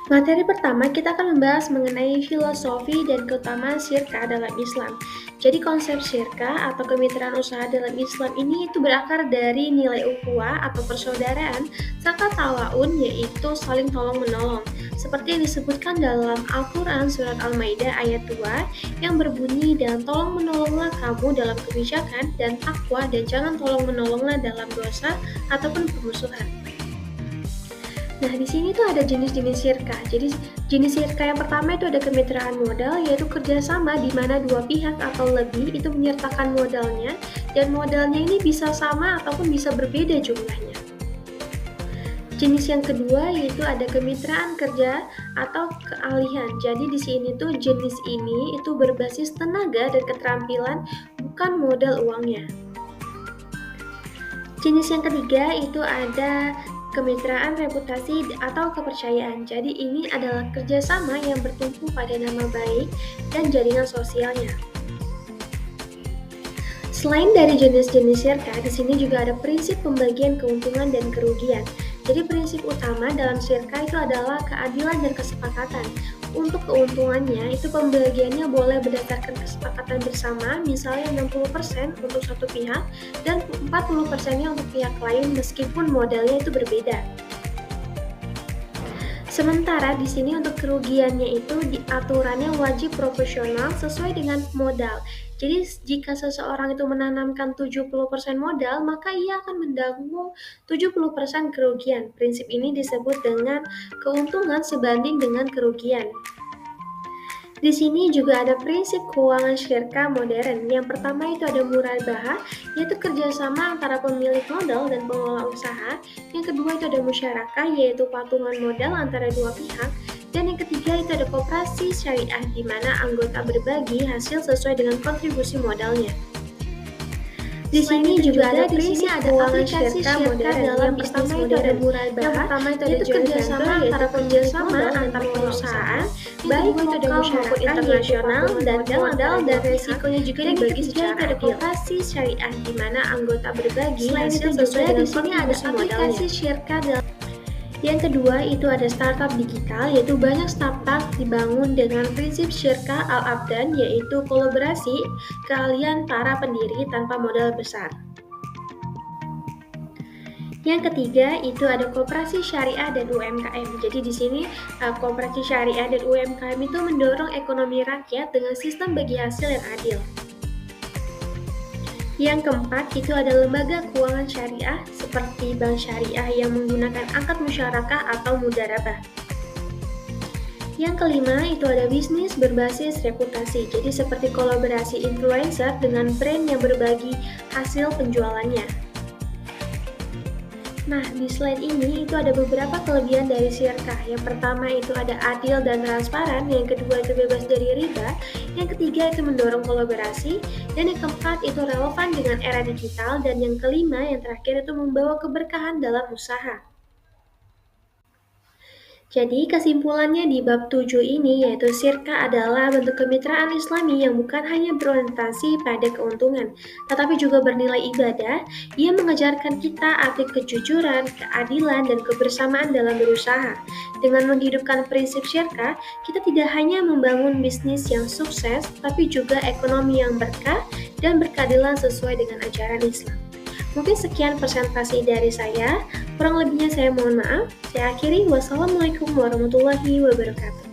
Materi pertama kita akan membahas mengenai filosofi dan keutamaan syirka dalam Islam. Jadi konsep syirka atau kemitraan usaha dalam Islam ini itu berakar dari nilai ukhuwah atau persaudaraan serta ta'awun yaitu saling tolong-menolong. Seperti yang disebutkan dalam Al-Quran Surat Al-Maidah ayat 2 yang berbunyi dan tolong-menolonglah kamu dalam kebijakan dan takwa dan jangan tolong-menolonglah dalam dosa ataupun permusuhan. Nah, di sini tuh ada jenis-jenis syirka. Jadi, jenis syirka yang pertama itu ada kemitraan modal, yaitu kerjasama di mana dua pihak atau lebih itu menyertakan modalnya, dan modalnya ini bisa sama ataupun bisa berbeda jumlahnya. Jenis yang kedua yaitu ada kemitraan kerja atau keahlian. Jadi di sini tuh jenis ini itu berbasis tenaga dan keterampilan, bukan modal uangnya. Jenis yang ketiga itu ada kemitraan reputasi atau kepercayaan. Jadi ini adalah kerjasama yang bertumpu pada nama baik dan jaringan sosialnya. Selain dari jenis-jenis syirka, di sini juga ada prinsip pembagian keuntungan dan kerugian. Jadi prinsip utama dalam syirka itu adalah keadilan dan kesepakatan. Untuk keuntungannya, itu pembagiannya boleh berdasarkan kesepakatan bersama, misalnya 60% untuk satu pihak dan 40%-nya untuk pihak lain meskipun modalnya itu berbeda. Sementara di sini untuk kerugiannya itu aturannya wajib proporsional sesuai dengan modal. Jadi jika seseorang itu menanamkan 70% modal, maka ia akan menanggung 70% kerugian. Prinsip ini disebut dengan keuntungan sebanding dengan kerugian. Di sini juga ada prinsip keuangan syirka modern. Yang pertama itu ada murabahah, yaitu kerjasama antara pemilik modal dan pengelola usaha. Yang kedua itu ada musyarakah, yaitu patungan modal antara dua pihak. Dan yang ketiga itu ada koperasi syariah, di mana anggota berbagi hasil sesuai dengan kontribusi modalnya. Di sini juga ada prinsip keuangan syirka modern dalam bisnis modern. Yang pertama itu ada kerjasama antara antar perusahaan, baik itu ada maupun internasional dan modal dan resikonya juga dibagi secara adil. Koperasi syariah di mana anggota berbagi hasil sesuai dengan kontribusi modalnya. Syirka dalam Yang kedua itu ada startup digital, yaitu banyak startup dibangun dengan prinsip syirka al-abdan, yaitu kolaborasi keahlian para pendiri tanpa modal besar. Yang ketiga itu ada koperasi syariah dan UMKM. Jadi di sini koperasi syariah dan UMKM itu mendorong ekonomi rakyat dengan sistem bagi hasil yang adil. Yang keempat itu ada lembaga keuangan syariah seperti bank syariah yang menggunakan akad musyarakah atau mudharabah. Yang kelima itu ada bisnis berbasis reputasi. Jadi seperti kolaborasi influencer dengan brand yang berbagi hasil penjualannya. Nah, di slide ini itu ada beberapa kelebihan dari syirka. Yang pertama itu ada adil dan transparan, yang kedua itu bebas dari riba, yang ketiga itu mendorong kolaborasi, dan yang keempat itu relevan dengan era digital, dan yang kelima yang terakhir itu membawa keberkahan dalam usaha. Jadi kesimpulannya di bab 7 ini yaitu syirka adalah bentuk kemitraan Islami yang bukan hanya berorientasi pada keuntungan, tetapi juga bernilai ibadah. Ia mengajarkan kita arti kejujuran, keadilan, dan kebersamaan dalam berusaha. Dengan menghidupkan prinsip syirka, kita tidak hanya membangun bisnis yang sukses, tapi juga ekonomi yang berkah dan berkeadilan sesuai dengan ajaran Islam. Mungkin sekian presentasi dari saya. Kurang lebihnya saya mohon maaf. Saya akhiri. Wassalamualaikum warahmatullahi wabarakatuh.